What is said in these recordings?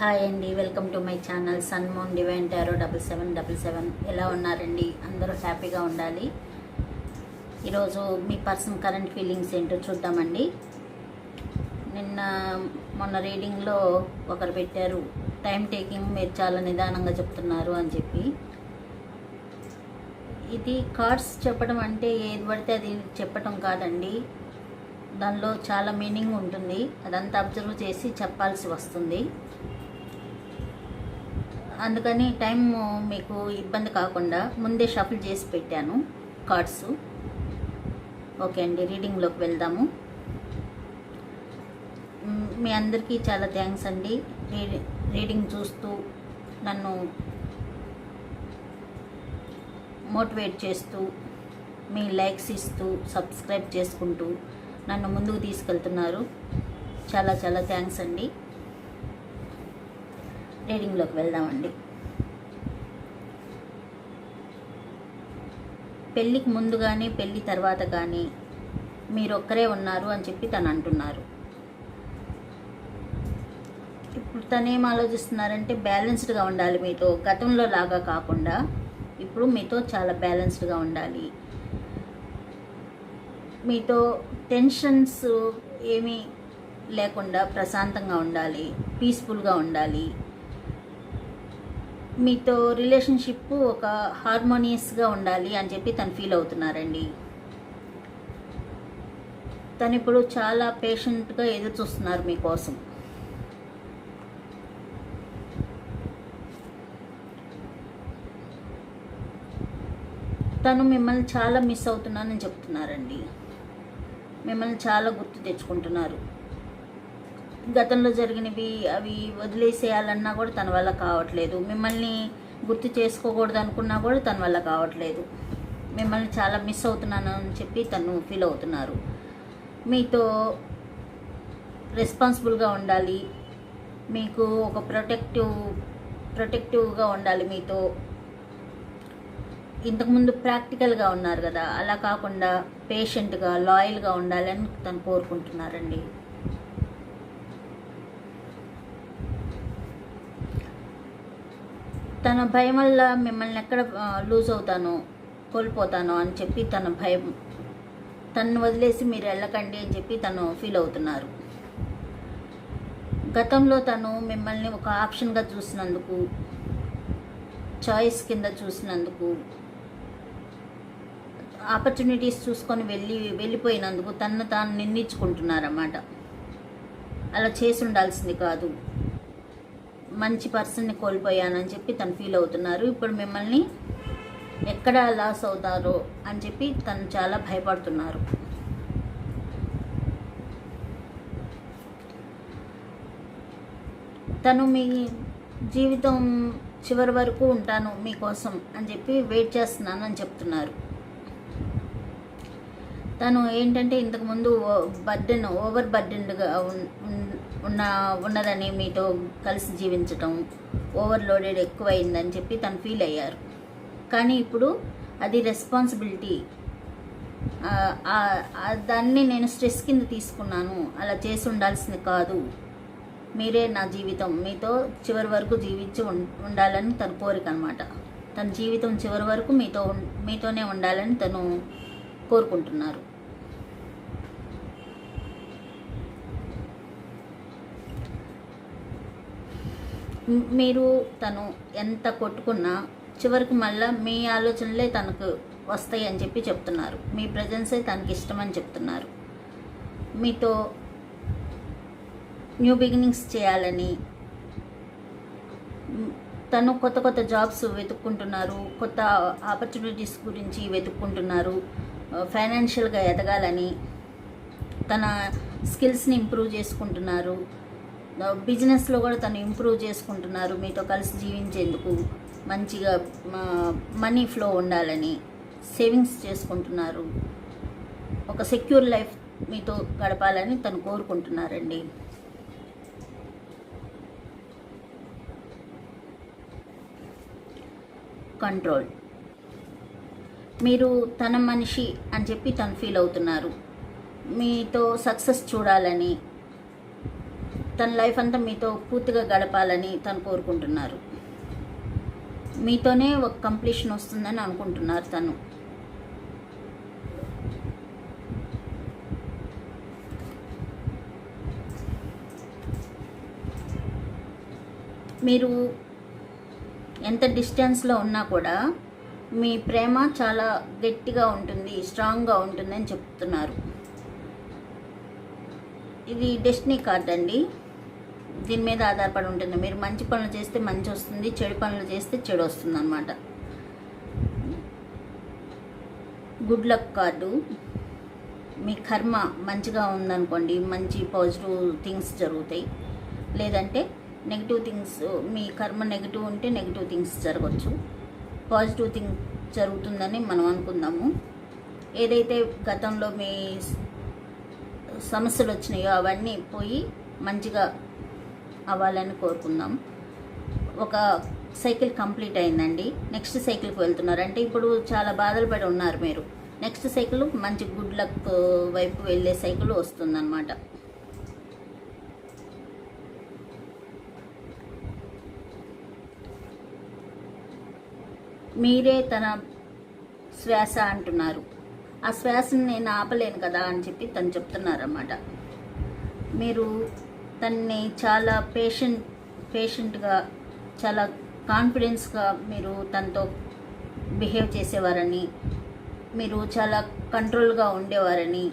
Hi అండి, welcome to my channel sun moon divine tarot 7777. ఎలా ఉన్నారండి? అందరూ హ్యాపీగా ఉండాలి. ఈరోజు మీ పర్సన్ కరెంట్ ఫీలింగ్స్ ఏంటో చూద్దామండి. మొన్న రీడింగ్లో ఒకరు పెట్టారు, టైం టేకింగ్, మీరు చాలా నిదానంగా చెప్తున్నారు అని చెప్పి. ఇది కార్డ్స్ చెప్పడం అంటే ఏది పడితే అది చెప్పటం కాదండి. దానిలో చాలా మీనింగ్ ఉంటుంది. అదంతా అబ్జర్వ్ చేసి చెప్పాల్సి వస్తుంది. అందుకని టైం మీకు ఇబ్బంది కాకుండా ముందే షఫుల్ చేసి పెట్టాను కార్డ్స్. ఓకే అండి, రీడింగ్లోకి వెళ్దాము. మీ అందరికీ చాలా థ్యాంక్స్ అండి. రీడింగ్ చూస్తూ నన్ను మోటివేట్ చేస్తూ, మీ లైక్స్ ఇస్తూ, సబ్స్క్రైబ్ చేసుకుంటూ నన్ను ముందుకు తీసుకెళ్తున్నారు. చాలా చాలా థ్యాంక్స్ అండి. రీడింగ్లోకి వెళ్దామండి. పెళ్ళికి ముందు కానీ పెళ్ళి తర్వాత కానీ మీరు ఒక్కరే ఉన్నారు అని చెప్పి తను అంటున్నారు. ఇప్పుడు తనేం ఆలోచిస్తున్నారంటే బ్యాలెన్స్డ్గా ఉండాలి మీతో, గతంలో లాగా కాకుండా ఇప్పుడు మీతో చాలా బ్యాలెన్స్డ్గా ఉండాలి. మీతో టెన్షన్స్ ఏమీ లేకుండా ప్రశాంతంగా ఉండాలి, పీస్ఫుల్గా ఉండాలి. మీతో రిలేషన్షిప్ ఒక హార్మోనియస్గా ఉండాలి అని చెప్పి తను ఫీల్ అవుతున్నారండి. తను ఇప్పుడు చాలా పేషెంట్గా ఎదురు చూస్తున్నారు మీకోసం. తను మిమ్మల్ని చాలా మిస్ అవుతున్నానని చెప్తున్నారండి. మిమ్మల్ని చాలా గుర్తు తెచ్చుకుంటున్నారు. గతంలో జరిగినవి అవి వదిలేసేయాలన్నా కూడా తన వల్ల కావట్లేదు. మిమ్మల్ని గుర్తు చేసుకోకూడదు అనుకున్నా కూడా తన వల్ల కావట్లేదు. మిమ్మల్ని చాలా మిస్ అవుతున్నాను అని చెప్పి తను ఫీల్ అవుతున్నారు. మీతో రెస్పాన్సిబుల్గా ఉండాలి, మీకు ఒక ప్రొటెక్టివ్గా ఉండాలి. మీతో ఇంతకుముందు ప్రాక్టికల్గా ఉన్నారు కదా, అలా కాకుండా పేషెంట్గా, లాయల్గా ఉండాలని తను కోరుకుంటున్నారండి. తన భయం వల్ల మిమ్మల్ని ఎక్కడ లూజ్ అవుతానో, కోల్పోతానో అని చెప్పి తన భయం, తను వదిలేసి మీరు వెళ్ళకండి అని చెప్పి తను ఫీల్ అవుతున్నారు. గతంలో తను మిమ్మల్ని ఒక ఆప్షన్గా చూసినందుకు, చాయిస్ కింద చూసినందుకు, ఆపర్చునిటీస్ చూసుకొని వెళ్ళిపోయినందుకు తను తాను నిందించుకుంటున్నారన్నమాట. అలా చేసి ఉండాల్సింది కాదు, మంచి పర్సన్ని కోల్పోయానని చెప్పి తను ఫీల్ అవుతున్నారు. ఇప్పుడు మిమ్మల్ని ఎక్కడ లాస్ అవుతారో అని చెప్పి తను చాలా భయపడుతున్నారు. తను మీ జీవితం చివరి వరకు ఉంటాను మీకోసం అని చెప్పి వెయిట్ చేస్తున్నాను అని చెప్తున్నారు. తను ఏంటంటే ఇంతకుముందు ఓవర్ బర్డెన్డ్గా ఉన్నదని, మీతో కలిసి జీవించటం ఓవర్లోడెడ్ ఎక్కువైందని చెప్పి తను ఫీల్ అయ్యారు. కానీ ఇప్పుడు అది రెస్పాన్సిబిలిటీ, దాన్ని నేను స్ట్రెస్ కింద తీసుకున్నాను, అలా చేసి ఉండాల్సింది కాదు, మీరే నా జీవితం, మీతో చివరి వరకు జీవించి ఉండాలని తన కోరిక అనమాట. తన జీవితం చివరి వరకు మీతోనే ఉండాలని తను కోరుకుంటున్నారు. మీరు తను ఎంత కొట్టుకున్నా చివరికి మళ్ళీ మీ ఆలోచనలే తనకు వస్తాయి అని చెప్పి చెప్తున్నారు. మీ ప్రజెన్సే తనకి ఇష్టమని చెప్తున్నారు. మీతో న్యూ బిగినింగ్స్ చేయాలని తను కొత్త కొత్త జాబ్స్ వెతుక్కుంటున్నారు, కొత్త ఆపర్చునిటీస్ గురించి వెతుక్కుంటున్నారు. ఫైనాన్షియల్గా ఎదగాలని తన స్కిల్స్ని ఇంప్రూవ్ చేసుకుంటున్నారు. బిజినెస్లో కూడా తను ఇంప్రూవ్ చేసుకుంటున్నారు. మీతో కలిసి జీవించేందుకు మంచిగా మనీ ఫ్లో ఉండాలని సేవింగ్స్ చేసుకుంటున్నారు. ఒక సెక్యూర్ లైఫ్ మీతో గడపాలని తను కోరుకుంటున్నారండి. కంట్రోల్, మీరు తన మనిషి అని చెప్పి తను ఫీల్ అవుతున్నారు. మీతో సక్సెస్ చూడాలని తన లైఫ్ అంతా మీతో పూర్తిగా గడపాలని తను కోరుకుంటున్నారు. మీతోనే ఒక కంప్లీషన్ వస్తుందని అనుకుంటున్నారు తను. మీరు ఎంత డిస్టెన్స్లో ఉన్నా కూడా మీ ప్రేమ చాలా గట్టిగా ఉంటుంది, స్ట్రాంగ్గా ఉంటుందని చెప్తున్నారు. ఇది డెస్టినీ కార్డ్ అండి. దీని మీద ఆధారపడి ఉంటుంది. మీరు మంచి పనులు చేస్తే మంచి వస్తుంది, చెడు పనులు చేస్తే చెడు వస్తుంది అన్నమాట. Good luck card. మీ కర్మ మంచిగా ఉందనుకోండి, మంచి పాజిటివ్ థింగ్స్ జరుగుతాయి. లేదంటే నెగిటివ్ థింగ్స్, మీ కర్మ నెగిటివ్ ఉంటే నెగిటివ్ థింగ్స్ జరగవచ్చు. పాజిటివ్ థింగ్ జరుగుతుందని మనం అనుకుందాము. ఏదైతే గతంలో మీ సమస్యలు వచ్చినాయో అవన్నీ పోయి మంచిగా అవ్వాలని కోరుకుందాం. ఒక సైకిల్ కంప్లీట్ అయిందండి. నెక్స్ట్ సైకిల్కి వెళ్తున్నారు. అంటే ఇప్పుడు చాలా బాధలు పడి ఉన్నారు మీరు. నెక్స్ట్ సైకిల్ మంచి గుడ్ లక్ వైపు వెళ్ళే సైకిల్ వస్తుందన్నమాట. మీరే తన శ్వాస అంటున్నారు. ఆ శ్వాసను నేను ఆపలేను కదా అని చెప్పి తను చెప్తున్నారన్నమాట. మీరు తన్ని చాలా పేషెంట్గా చాలా కాన్ఫిడెన్స్గా మీరు తనతో బిహేవ్ చేసేవారని, మీరు చాలా కంట్రోల్గా ఉండేవారని,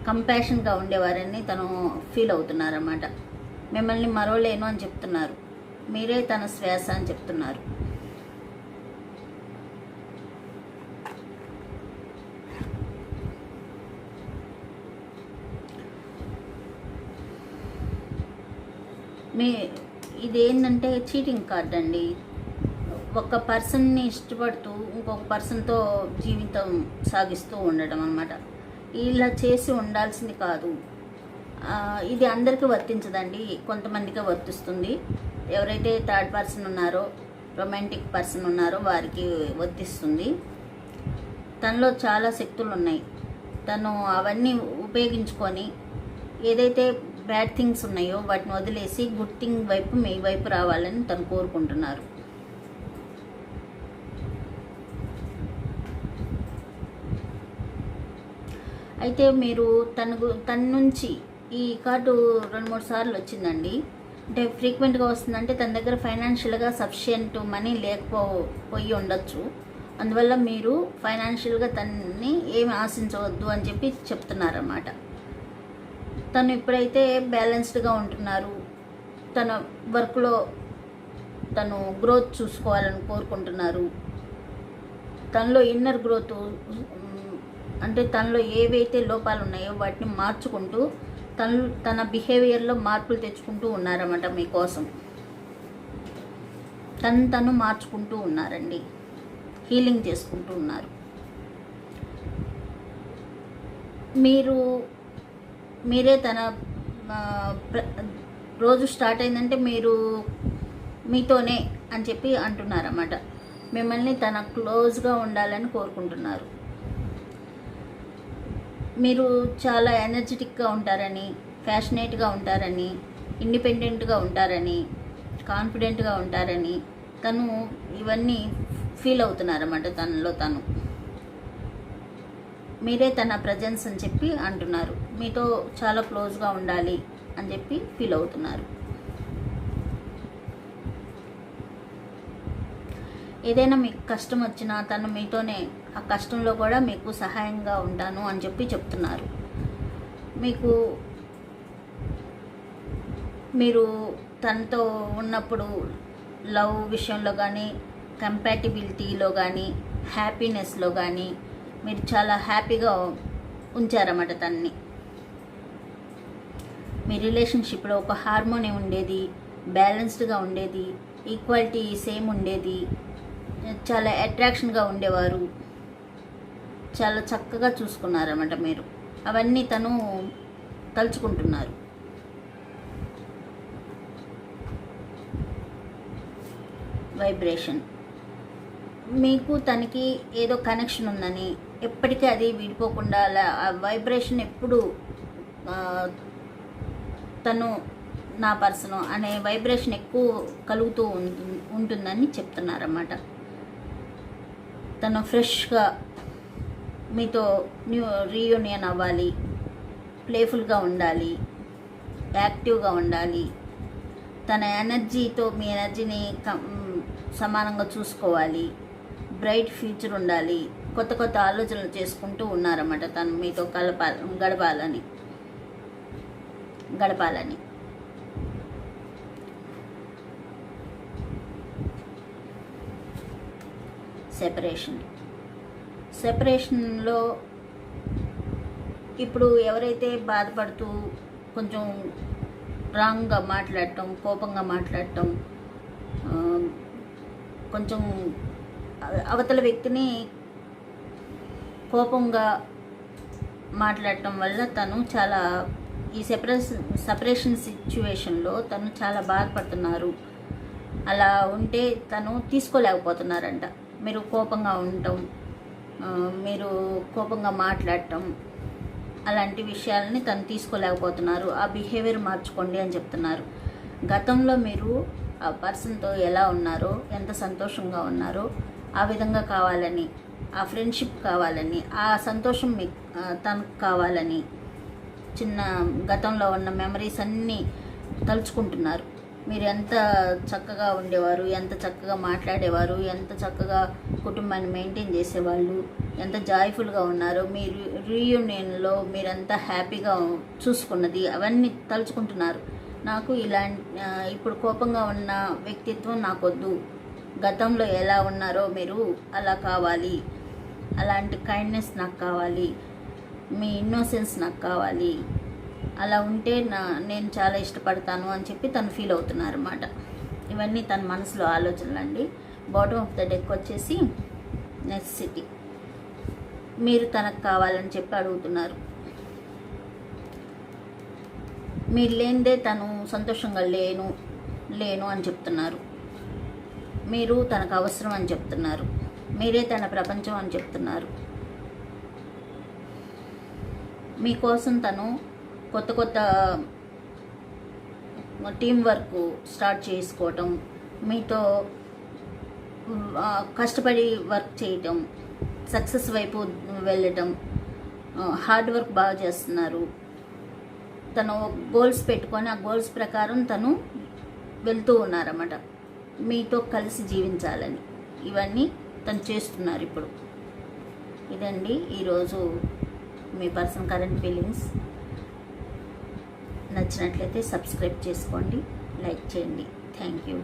కంపాషన్గా ఉండేవారని తను ఫీల్ అవుతున్నారన్నమాట. మిమ్మల్ని మరవలేను అని చెప్తున్నారు. మీరే తన శ్వాస అని చెప్తున్నారు. ఇదేంటంటే చీటింగ్ కార్డ్ అండి. ఒక పర్సన్ని ఇష్టపడుతూ ఇంకొక పర్సన్తో జీవితం సాగిస్తూ ఉండడం అన్నమాట. ఇలా చేసి ఉండాల్సింది కాదు. ఇది అందరికీ వర్తించదండి, కొంతమందికే వర్తిస్తుంది. ఎవరైతే థర్డ్ పర్సన్ ఉన్నారో, రొమాంటిక్ పర్సన్ ఉన్నారో వారికి వర్తిస్తుంది. తనలో చాలా శక్తులు ఉన్నాయి. తను అవన్నీ ఉపయోగించుకొని ఏదైతే బ్యాడ్ థింగ్స్ ఉన్నాయో వాటిని వదిలేసి గుడ్ థింగ్ వైపు మీ వైపు రావాలని తను కోరుకుంటున్నారు. అయితే మీరు తన నుంచి ఈ కార్డు 2-3 సార్లు వచ్చిందండి. అంటే ఫ్రీక్వెంట్గా వస్తుందంటే తన దగ్గర ఫైనాన్షియల్గా సఫిషియెంట్ మనీ లేకపోయి ఉండొచ్చు. అందువల్ల మీరు ఫైనాన్షియల్గా తనని ఏమి ఆశించవద్దు అని చెప్పి చెప్తున్నారన్నమాట. తను ఇప్పుడైతే బ్యాలెన్స్డ్గా ఉంటున్నారు. తన వర్క్లో తను గ్రోత్ చూసుకోవాలని కోరుకుంటున్నారు. తనలో ఇన్నర్ గ్రోత్ అంటే తనలో ఏవైతే లోపాలు ఉన్నాయో వాటిని మార్చుకుంటూ తన బిహేవియర్లో మార్పులు తెచ్చుకుంటూ ఉన్నారన్నమాట. మీకోసం తను మార్చుకుంటూ ఉన్నారండి, హీలింగ్ చేసుకుంటూ ఉన్నారు. మీరే తన రోజు స్టార్ట్ అయిందంటే మీరు మీతోనే అని చెప్పి అంటున్నారన్నమాట. మిమ్మల్ని తన క్లోజ్గా ఉండాలని కోరుకుంటున్నారు. మీరు చాలా ఎనర్జెటిక్గా ఉంటారని, ఫ్యాషనేట్గా ఉంటారని, ఇండిపెండెంట్గా ఉంటారని, కాన్ఫిడెంట్గా ఉంటారని తను ఇవన్నీ ఫీల్ అవుతున్నారన్నమాట. తనలో తను మీరే తన ప్రజెన్స్ అని చెప్పి అంటున్నారు. మీతో చాలా క్లోజ్గా ఉండాలి అని చెప్పి ఫీల్ అవుతున్నారు. ఏదైనా మీకు కష్టం వచ్చినా తను మీతోనే ఆ కష్టంలో కూడా మీకు సహాయంగా ఉంటాను అని చెప్పి చెప్తున్నారు. మీరు తనతో ఉన్నప్పుడు లవ్ విషయంలో కానీ, కంపాటిబిలిటీలో కానీ, హ్యాపీనెస్లో కానీ మీరు చాలా హ్యాపీగా ఉంచారన్నమాట తన్ని. మీ రిలేషన్షిప్లో ఒక హార్మోనీ ఉండేది, బ్యాలెన్స్డ్గా ఉండేది, ఈక్వాలిటీ సేమ్ ఉండేది, చాలా అట్రాక్షన్గా ఉండేవారు, చాలా చక్కగా చూసుకున్నారన్నమాట మీరు. అవన్నీ తను తలుచుకుంటున్నారు. వైబ్రేషన్ మీకు తనకి ఏదో కనెక్షన్ ఉందని, ఎప్పటికీ అది విడిపోకుండా అలా ఆ వైబ్రేషన్ ఎప్పుడు తను నా పర్సను అనే వైబ్రేషన్ ఎక్కువ కలుగుతూ ఉంటుందని చెప్తున్నారన్నమాట. తను ఫ్రెష్గా మీతో రీయూనియన్ అవ్వాలి, ప్లేఫుల్గా ఉండాలి, యాక్టివ్గా ఉండాలి, తన ఎనర్జీతో మీ ఎనర్జీని సమానంగా చూసుకోవాలి, బ్రైట్ ఫ్యూచర్ ఉండాలి, కొత్త కొత్త ఆలోచనలు చేసుకుంటూ ఉన్నారన్నమాట. తను మీతో గడపాలని. సెపరేషన్లో ఇప్పుడు ఎవరైతే బాధపడుతూ కొంచెం రాంగ్గా మాట్లాడటం, కోపంగా మాట్లాడటం, కొంచెం అవతల వ్యక్తిని కోపంగా మాట్లాడటం వల్ల తను చాలా ఈ సెపరేషన్ సిచ్యువేషన్లో తను చాలా బాధపడుతున్నారు. అలా ఉంటే తను తీసుకోలేకపోతున్నారంట. మీరు కోపంగా ఉండటం, మీరు కోపంగా మాట్లాడటం, అలాంటి విషయాలని తను తీసుకోలేకపోతున్నారు. ఆ బిహేవియర్ మార్చుకోండి అని చెప్తున్నారు. గతంలో మీరు ఆ పర్సన్తో ఎలా ఉన్నారో, ఎంత సంతోషంగా ఉన్నారో ఆ విధంగా కావాలని, ఆ ఫ్రెండ్షిప్ కావాలని, ఆ సంతోషం తనకు కావాలని చిన్న గతంలో ఉన్న మెమరీస్ అన్నీ తలుచుకుంటున్నారు. మీరు ఎంత చక్కగా ఉండేవారు, ఎంత చక్కగా మాట్లాడేవారు, ఎంత చక్కగా కుటుంబాన్ని మెయింటైన్ చేసేవాళ్ళు, ఎంత జాయ్ఫుల్గా ఉన్నారో, మీరు రీయూనియన్లో మీరంతా హ్యాపీగా చూసుకున్నది అవన్నీ తలుచుకుంటున్నారు. నాకు ఇప్పుడు కోపంగా ఉన్న వ్యక్తిత్వం నాకొద్దు, గతంలో ఎలా ఉన్నారో మీరు అలా కావాలి, అలాంటి కైండ్నెస్ నాకు కావాలి, మీ ఇన్నోసెన్స్ నాకు కావాలి, అలా ఉంటే నేను చాలా ఇష్టపడతాను అని చెప్పి తను ఫీల్ అవుతున్నారు అన్నమాట. ఇవన్నీ తన మనసులో ఆలోచనలు అండి. బాటమ్ ఆఫ్ ద డెక్ వచ్చేసి నెసెసిటీ. మీరు తనకు కావాలని చెప్పి అడుగుతున్నారు. మీరు లేనిదే తను సంతోషంగా లేను అని చెప్తున్నారు. మీరు తనకు అవసరం అని చెప్తున్నారు. మీరే తన ప్రపంచం అని చెప్తున్నారు. మీకోసం తను కొత్త టీం వర్క్ స్టార్ట్ చేసుకోవటం, మీతో కష్టపడి వర్క్ చేయటం, సక్సెస్ వైపు వెళ్ళటం, హార్డ్ వర్క్ బాగా చేస్తున్నారు. తను గోల్స్ పెట్టుకొని ఆ గోల్స్ ప్రకారం తను వెళ్తూ ఉన్నారన్నమాట. మీతో కలిసి జీవించాలని ఇవన్నీ తను చేస్తున్నారు ఇప్పుడు. ఇదండి ఈరోజు మీ పర్సన్ కరెంట్ ఫీలింగ్స్. నచ్చినట్లయితే సబ్స్క్రైబ్ చేసుకోండి, లైక్ చేయండి. Thank you.